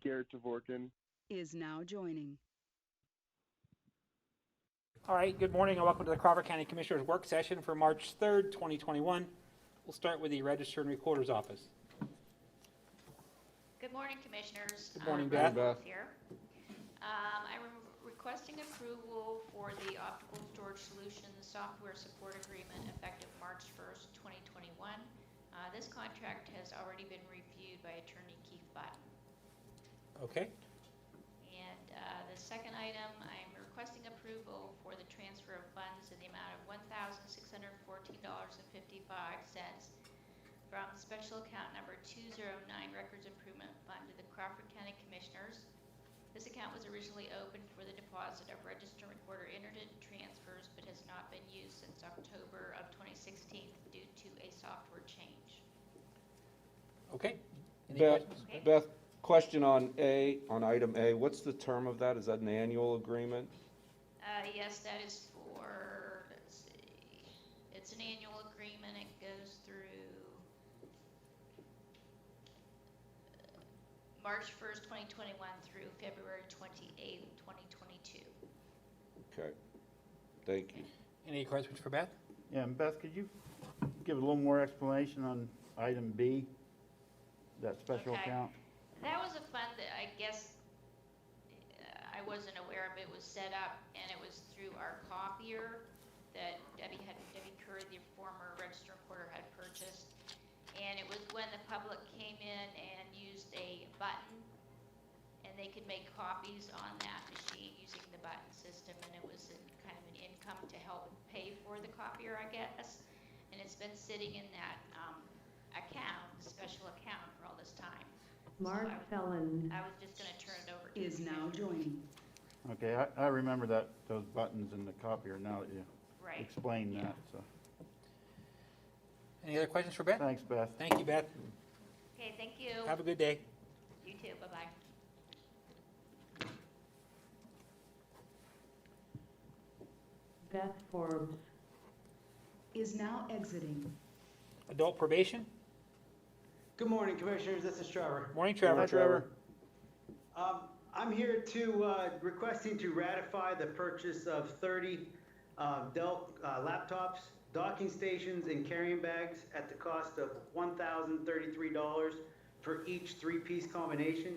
Garrett Dvorkin. Is now joining. All right, good morning and welcome to the Crawford County Commissioners Work Session for March 3rd, 2021. We'll start with the Register and Recorder's Office. Good morning, Commissioners. Good morning, Beth. Beth. Here. I'm requesting approval for the Optical Storage Solutions Software Support Agreement effective March 1st, 2021. This contract has already been reviewed by Attorney Keith Button. Okay. And the second item, I'm requesting approval for the transfer of funds in the amount of $1,614.55 from special account number 209 Records Improvement Fund to the Crawford County Commissioners. This account was originally opened for the deposit of Register and Recorder internet transfers, but has not been used since October of 2016 due to a software change. Okay. Any Beth, questions? Okay. Beth, question on item A. What's the term of that? Is that an annual agreement? Yes, that is for, let's see, it's an annual agreement. It goes through March 1st, 2021 through February 28th, 2022. Okay, thank you. Any questions for Beth? Yeah, and Beth, could you give a little more explanation on item B, that special Okay. account? That was a fund that I guess I wasn't aware of. It was set up and it was through our copier that Debbie Curry, the former register recorder, had purchased. And it was when the public came in and used a button and they could make copies on that machine using the button system, and it was kind of an income to help pay for the copier, I guess. And it's been sitting in that account, special account, for all this time. Mark Felon I was just going to turn it over to Is the now Commissioners. joining. Okay, I remember those buttons in the copier now that you Right. explained that, so. Any other questions for Beth? Thanks, Beth. Thank you, Beth. Okay, thank you. Have a good day. You too. Bye-bye. Beth Forbes, Is now exiting. Adult Probation. Good morning, Commissioners. This is Trevor. Morning, Trevor. Hi, Trevor. I'm here to requesting to ratify the purchase of 30 Dell laptops, docking stations, and carrying bags at the cost of $1,033 for each three-piece combination.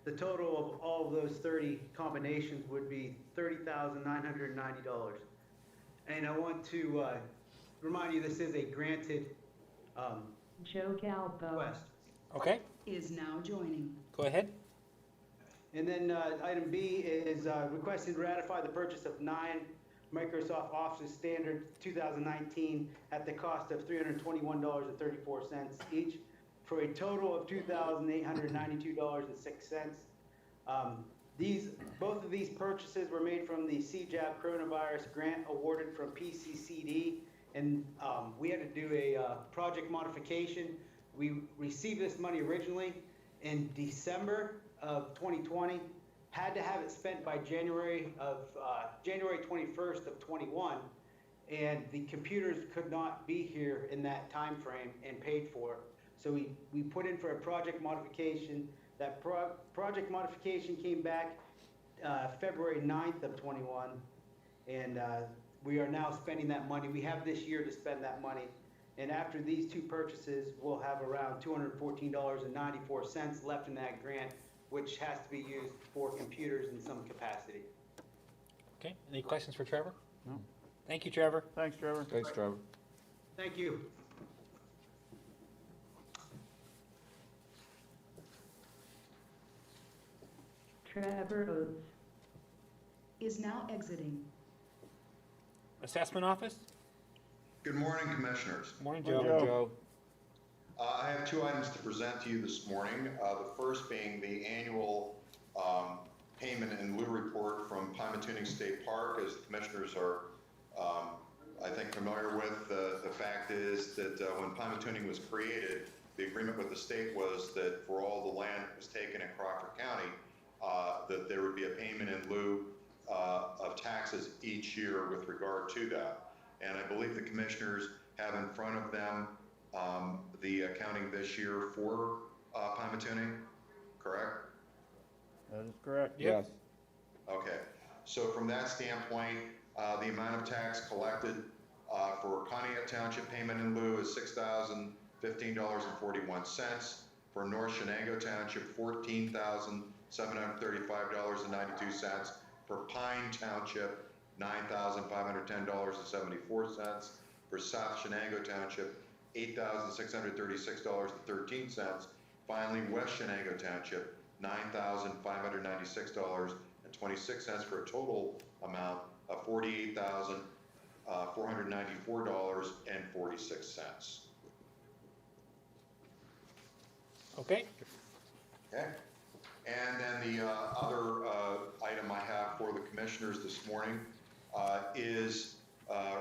The total of all of those 30 combinations would be $30,990. And I want to remind you this is a granted Joe Galbo, request. Okay, Is now joining. go ahead. And then item B is requesting to ratify the purchase of 9 Microsoft Office Standard 2019 at the cost of $321.34 each for a total of $2,892.06. Both of these purchases were made from the CJAB coronavirus grant awarded from PCCD, and we had to do a project modification. We received this money originally in December of 2020, had to have it spent by January 21st of 21, and the computers could not be here in that time frame and paid for. So we put in for a project modification. That project modification came back February 9th of 21, and we are now spending that money. We have this year to spend that money. And after these two purchases, we'll have around $214.94 left in that grant, which has to be used for computers in some capacity. Okay, any questions for Trevor? No. Thank you, Trevor. Thanks, Trevor. Thanks, Trevor. Thank you. Trevor Oates, Is now exiting. Assessment Office. Good morning, Commissioners. Morning, Morning, Joe. Joe. I have two items to present to you this morning. The first being the annual payment in lieu report from Pymatuning State Park. As the Commissioners are, I think, familiar with, the fact is that when Pymatuning was created, the agreement with the state was that for all the land that was taken in Crawford County, that there would be a payment in lieu of taxes each year with regard to that. And I believe the Commissioners have in front of them the accounting this year for Pymatuning, correct? That is correct. Yep. Yes. Okay, so from that standpoint, the amount of tax collected for Pontiac Township payment in lieu is $6,015.41. For North Shenango Township, $14,735.92. For Pine Township, $9,510.74. For South Shenango Township, $8,636.13. Finally, West Shenango Township, $9,596.26 for a total amount of $48,494.46. Okay, Okay. And then the other item I have for the commissioners this morning is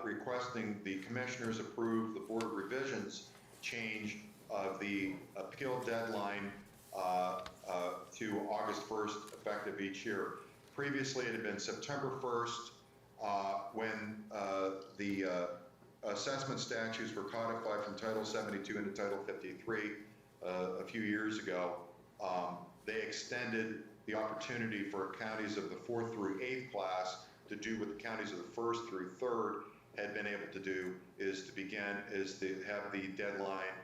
requesting the commissioners approve the Board of Revisions change of the appeal deadline to August 1st, effective each year. Previously, it had been September 1st when the assessment statutes were codified from Title 72 into Title 53 a few years ago. They extended the opportunity for counties of the 4th through 8th class to do what the counties of the 1st through 3rd had been able to do, is to have the deadline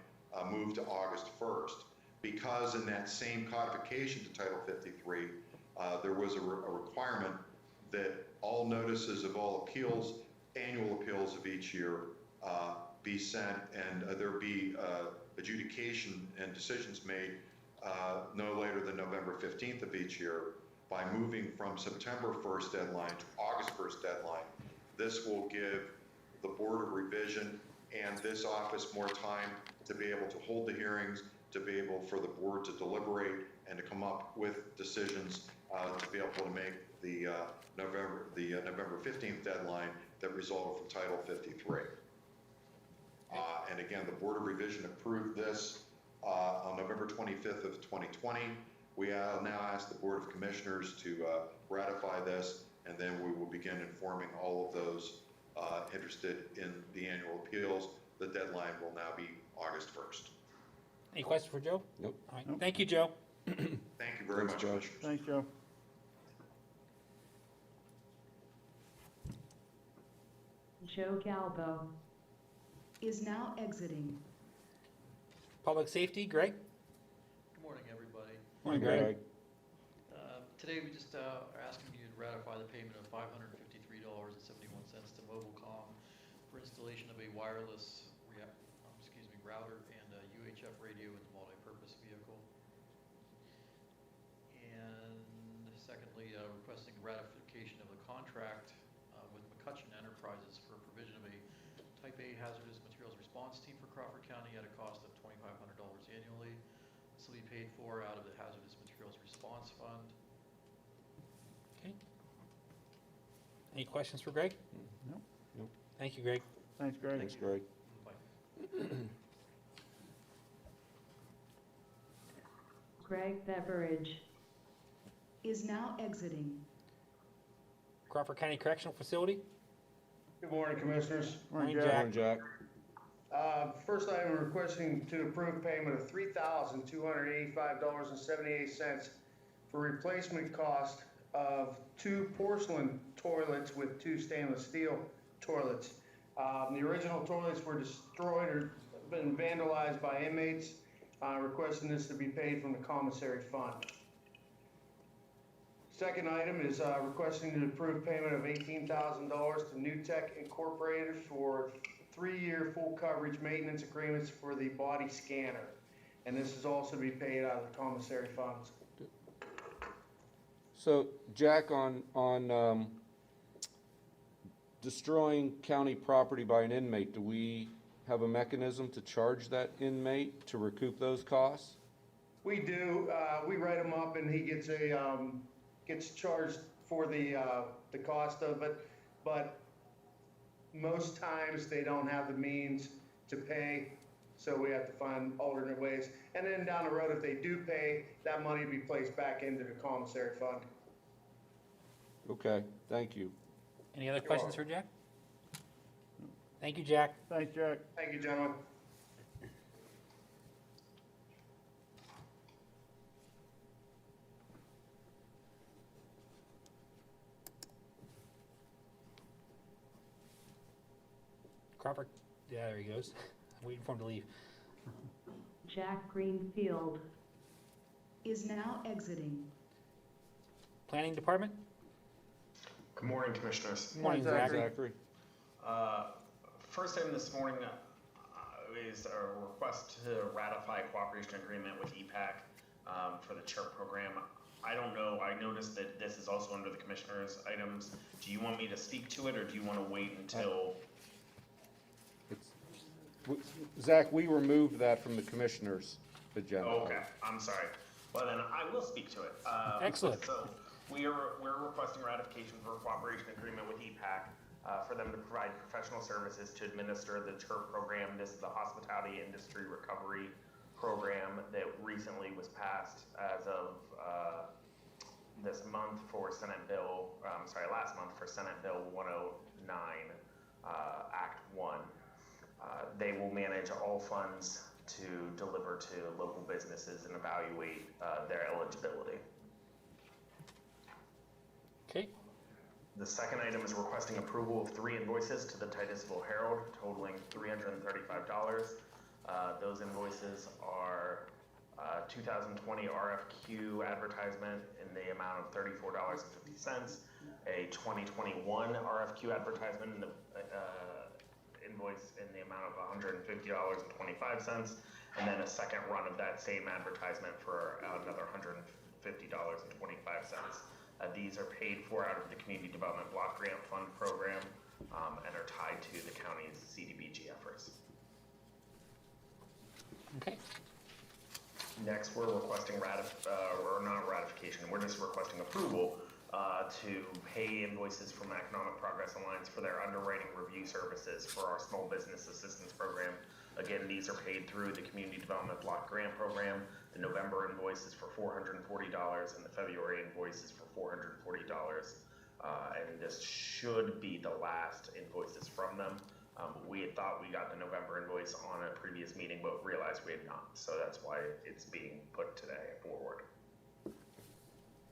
moved to August 1st. Because in that same codification to Title 53, there was a requirement that all notices of all appeals, annual appeals of each year, be sent, and there be adjudication and decisions made no later than November 15th of each year. By moving from September 1st deadline to August 1st deadline, this will give the Board of Revision and this office more time to be able to hold the hearings, to be able for the board to deliberate and to come up with decisions to be able to make the November 15th deadline that resulted from Title 53. And again, the Board of Revision approved this on November 25th of 2020. We now ask the Board of Commissioners to ratify this, and then we will begin informing all of those interested in the annual appeals. The deadline will now be August 1st. any questions for Joe? Nope. All right, Nope. thank you, Joe. Thank you very Thanks, much, Joe. Commissioners. Thanks, Joe. Joe Galbo. Is now exiting. Public safety, Greg? Good morning, everybody. Morning, Greg. Today, we just are asking you to ratify the payment of $553.71 to Mobilecom for installation of a wireless router and a UHF radio in the multi-purpose vehicle. And secondly, requesting ratification of the contract with McCutcheon Enterprises for provision of a Type A hazardous materials response team for Crawford County at a cost of $2,500 annually. This will be paid for out of the Hazardous Materials Response Fund. Okay. Any questions for Greg? Nope. Nope. Thank you, Greg. Thanks, Greg. Thanks, Greg. Bye. Greg Beveridge. Is now exiting. Crawford County Correctional Facility? Good morning, Commissioners. Morning, Morning, Jack. Morning, Jack. First item, requesting to approve payment of $3,285.78 for replacement cost of 2 porcelain toilets with 2 stainless steel toilets. The original toilets were destroyed or been vandalized by inmates. Requesting this to be paid from the commissary fund. Second item is requesting to approve payment of $18,000 to New Tech Incorporated for 3-year full coverage maintenance agreements for the body scanner. And this is also to be paid out of the commissary funds. So, Jack, on destroying county property by an inmate, do we have a mechanism to charge that inmate to recoup those costs? We do. We write him up, and he gets gets charged for the cost of it. But most times they don't have the means to pay, so we have to find alternate ways. And then down the road, if they do pay, that money will be placed back into the commissary fund. Okay, thank you. Any other questions for Jack? Thank you, Jack. Thanks, Jack. Thank you, gentlemen. Crawford, yeah, there he goes. I'm waiting for him to leave. Jack Greenfield, Is now exiting. Planning Department? Good morning, Commissioners. Good morning, Morning, Zachary. Zachary? First item this morning is a request to ratify a cooperation agreement with EPAC for the CHIRP program. I don't know, I noticed that this is also under the Commissioners' items. Do you want me to speak to it, or do you want to wait until? Zach, we removed that from the commissioners' agenda. Okay, I'm sorry. Well, then I will speak to it. Excellent. So we're requesting ratification for a cooperation agreement with EPAC for them to provide professional services to administer the CHIRP program. This is the Hospitality Industry Recovery Program that recently was passed as of this month for last month for Senate Bill 109, Act 1. They will manage all funds to deliver to local businesses and evaluate their eligibility. Okay, The second item is requesting approval of 3 invoices to the Titusville Herald totaling $335. Those invoices are 2020 RFQ advertisement in the amount of $34.50, a 2021 RFQ advertisement in the invoice in the amount of $150.25, and then a second run of that same advertisement for another $150.25. These are paid for out of the Community Development Block Grant Fund program and are tied to the county's CDBG efforts. okay. Next, we're requesting or not ratification, we're just requesting approval to pay invoices from Economic Progress Alliance for their underwriting review services for our small business assistance program. Again, these are paid through the Community Development Block Grant Program. The November invoice is for $440 and the February invoice is for $440. And this should be the last invoices from them. We had thought we got the November invoice on a previous meeting, but realized we had not. So that's why it's being put today forward.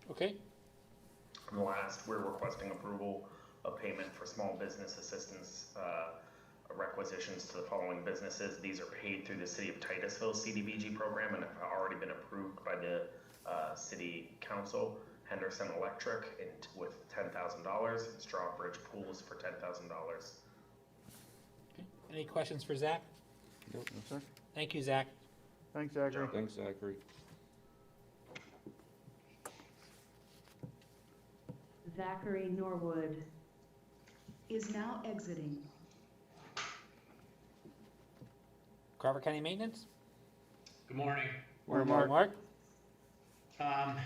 Okay, And last, we're requesting approval of payment for small business assistance requisitions to the following businesses. These are paid through the City of Titusville CDBG program and have already been approved by the City Council. Henderson Electric with $10,000, and Strawbridge Pools for $10,000. okay. Any questions for Zach? No, sir. Thank you, Zach. Thanks, Zachary. Thanks, Zachary. Zachary Norwood, Is now exiting. Crawford County Maintenance? Good morning. Morning, Mark. Mark. I'm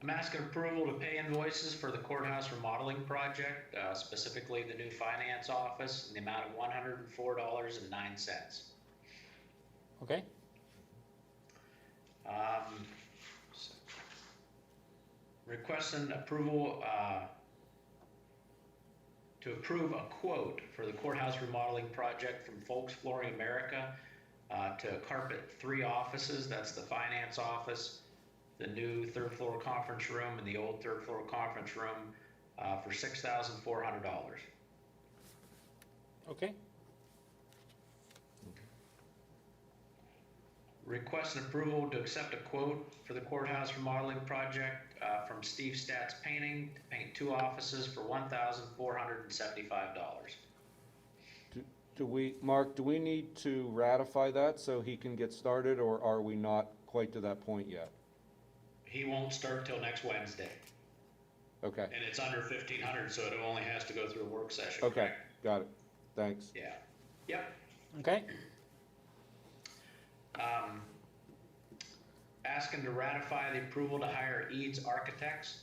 asking approval to pay invoices for the courthouse remodeling project, specifically the new finance office, in the amount of $104.09. Okay, Requesting approval to approve a quote for the courthouse remodeling project from Folks Flooring America to carpet 3 offices. That's the finance office, the new 3rd floor conference room, and the old 3rd floor conference room for $6,400. okay, Request an approval to accept a quote for the courthouse remodeling project from Steve Stats Painting to paint 2 offices for $1,475. Mark, do we need to ratify that so he can get started, or are we not quite to that point yet? He won't start till next Wednesday, Okay, and it's under 1,500, so it only has to go through a work session. okay, correct? got it. Thanks. Yeah. Yep. okay. Asking to ratify the approval to hire Eids Architects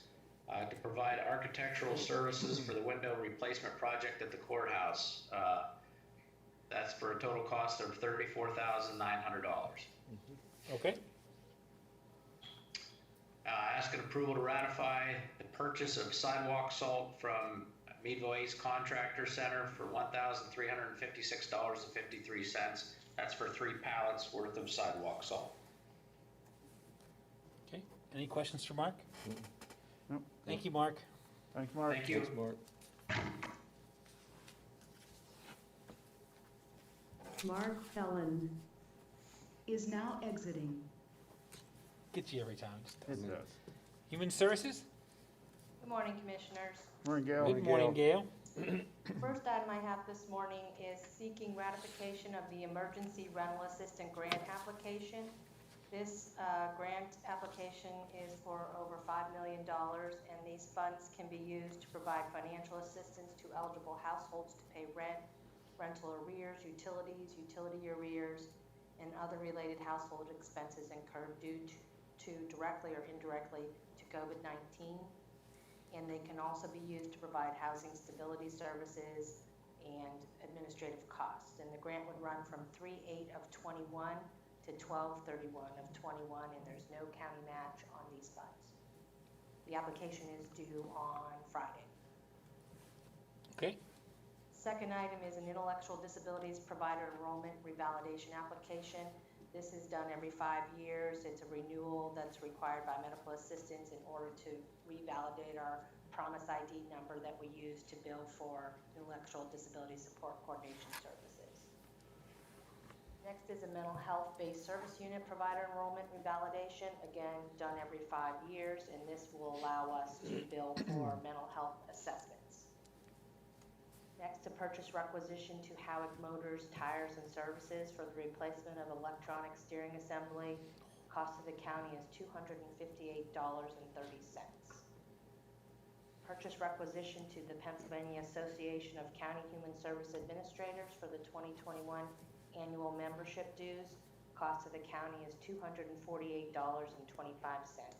to provide architectural services for the window replacement project at the courthouse. That's for a total cost of $34,900. Okay, Asking approval to ratify the purchase of sidewalk salt from Cys Contractor Center for $1,356.53. That's for 3 pallets worth of sidewalk salt. okay. Any questions for Mark? Nope. Thank you, Mark. Thanks, Mark. Thank you. Thanks, Mark. Mark Felon, is now exiting. Gets you every time. It does. Human Services? Good morning, Commissioners. Morning, Gail. Good morning, Gail. First item I have this morning is seeking ratification of the Emergency Rental Assistant Grant application. This grant application is for over $5 million, and these funds can be used to provide financial assistance to eligible households to pay rent, rental arrears, utilities, utility arrears, and other related household expenses incurred due to directly or indirectly to COVID-19. And they can also be used to provide housing stability services and administrative costs. And the grant would run from 3/8 of '21 to 12/31 of '21, and there's no county match on these funds. The application is due on Friday. Okay. Second item is an intellectual disabilities provider enrollment revalidation application. This is done every 5 years. It's a renewal that's required by medical assistants in order to revalidate our Promise ID number that we use to bill for intellectual disability support coordination services. Next is a mental health-based service unit provider enrollment revalidation, again, done every 5 years, and this will allow us to bill for mental health assessments. Next, to purchase requisition to Howard Motors Tires and Services for the replacement of electronic steering assembly. Cost of the county is $258.30. Purchase requisition to the Pennsylvania Association of County Human Service Administrators for the 2021 annual membership dues. Cost of the county is $248.25.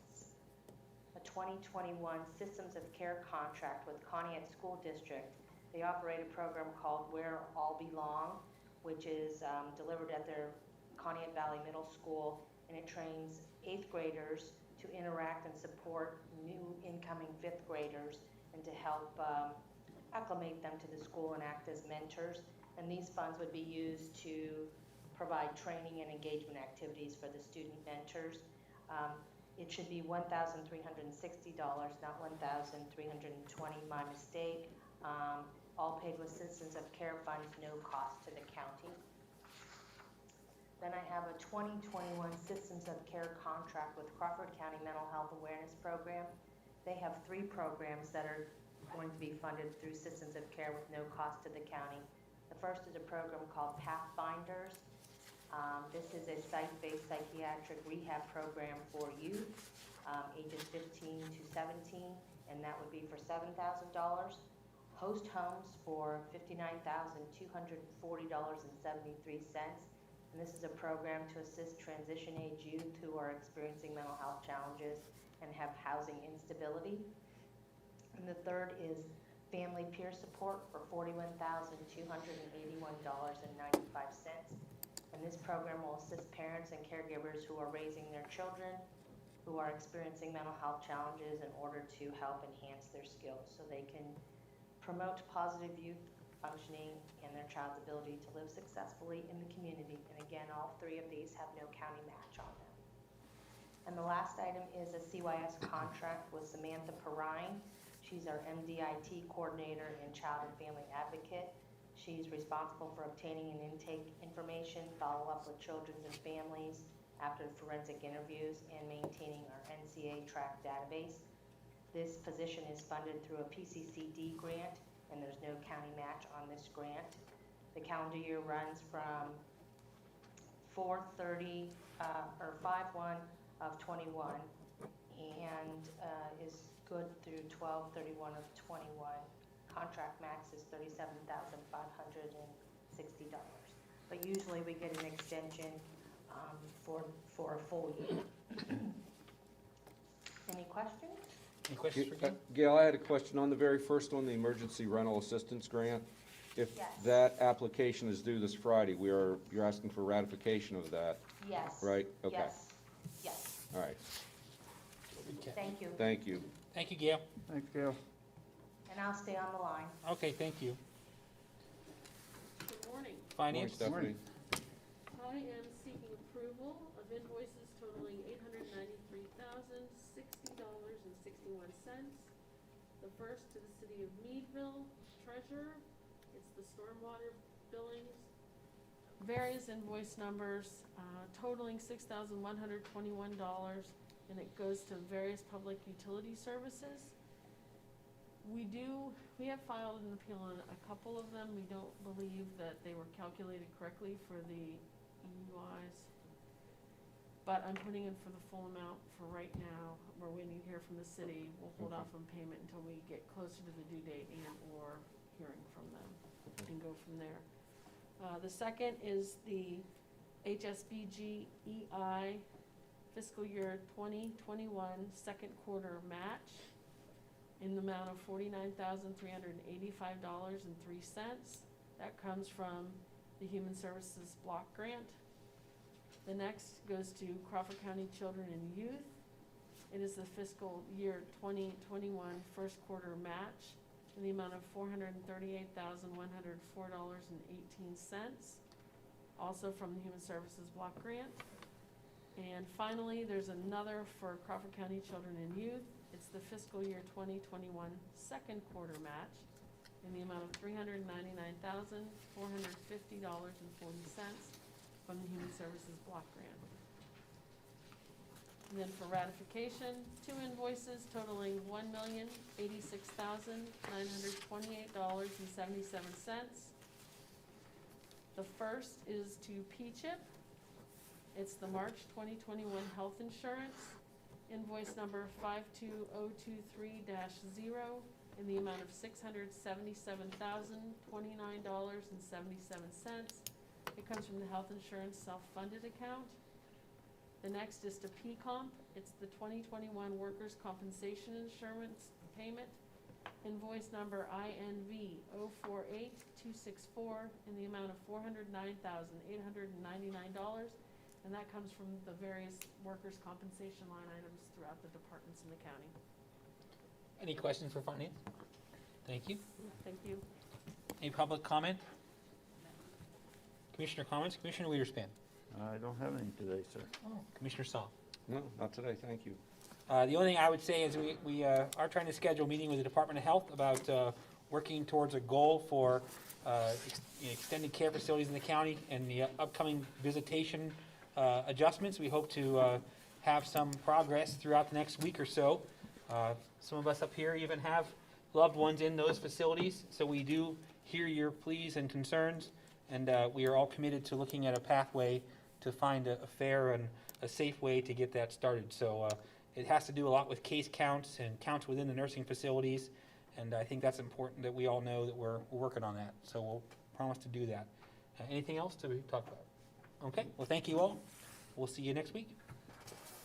A 2021 Systems of Care contract with Conneaut School District. They operate a program called Where All Belong, which is delivered at their Conneaut Valley Middle School, and it trains 8th graders to interact and support new incoming 5th graders and to help acclimate them to the school and act as mentors. And these funds would be used to provide training and engagement activities for the student mentors. It should be $1,360, not $1,320, my mistake. All paid with Citizens of Care funds, no cost to the county. Then I have a 2021 Systems of Care contract with Crawford County Mental Health Awareness Program. They have 3 programs that are going to be funded through Systems of Care with no cost to the county. The first is a program called Pathfinders. This is a site-based psychiatric rehab program for youth, ages 15 to 17, and that would be for $7,000. Host homes for $59,240.73. And this is a program to assist transition age youth who are experiencing mental health challenges and have housing instability. And the third is family peer support for $41,281.95. And this program will assist parents and caregivers who are raising their children who are experiencing mental health challenges in order to help enhance their skills so they can promote positive youth functioning and their child's ability to live successfully in the community. And again, all 3 of these have no county match on them. And the last item is a CYS contract with Samantha Perrine. She's our MDIT coordinator and child and family advocate. She's responsible for obtaining and intake information, follow up with children and families after forensic interviews, and maintaining our NCA track database. This position is funded through a PCCD grant, and there's no county match on this grant. The calendar year runs from 5/1 of '21 and is good through 12/31 of '21. Contract max is $37,560. But usually we get an extension for a full year. Any questions? Any questions for Gail? Gail, I had a question on the very first one, the emergency rental assistance grant. If Yes. that application is due this Friday, you're asking for ratification of that, Yes. right? Okay, Yes. Yes. all right, Okay. Thank you. thank you. Thank you, Gail. Thanks, Gail. And I'll stay on the line. Okay, thank you. Good morning. Finance? Morning, I am seeking approval of invoices totaling $893,060.61. The first to the City of Meadville Treasurer. It's the stormwater billings various invoice numbers totaling $6,121, and it goes to various public utility services. We have filed an appeal on a couple of them. We don't believe that they were calculated correctly for the EUIs. But I'm putting in for the full amount for right now. We're waiting to hear from the city. We'll hold off on payment until we get closer to the due date and/or hearing from them and go from there. The second is the HSBG EI fiscal year 2021 second quarter match in the amount of $49,385.03. That comes from the Human Services Block Grant. The next goes to Crawford County Children and Youth. It is the fiscal year 2021 first quarter match in the amount of $438,104.18, also from the Human Services Block Grant. And finally, there's another for Crawford County Children and Youth. It's the fiscal year 2021 second quarter match in the amount of $399,450.40 from the Human Services Block Grant. And then for ratification, 2 invoices totaling $1,086,928.77. The first is to P-CHIP. It's the March 2021 health insurance, invoice number 52023-0 in the amount of $677,029.77. It comes from the health insurance self-funded account. The next is to PComp. It's the 2021 workers' compensation insurance payment, invoice number INV 048264 in the amount of $409,899. And that comes from the various workers' compensation line items throughout the departments in the county. Any questions for finance? Thank you. Thank you. Any public comment? Commissioner comments? Commissioner Wiederspan? I don't have any today, sir. Commissioner Saul? No, not today, thank you. The only thing I would say is we are trying to schedule a meeting with the Department of Health about working towards a goal for extended care facilities in the county and the upcoming visitation adjustments. We hope to have some progress throughout the next week or so. Some of us up here even have loved ones in those facilities, so we do hear your pleas and concerns, and we are all committed to looking at a pathway to find a fair and a safe way to get that started. So it has to do a lot with case counts and counts within the nursing facilities, and I think that's important that we all know that we're working on that. So we'll promise to do that. Anything else to talk about? Okay, well, thank you all. We'll see you next week.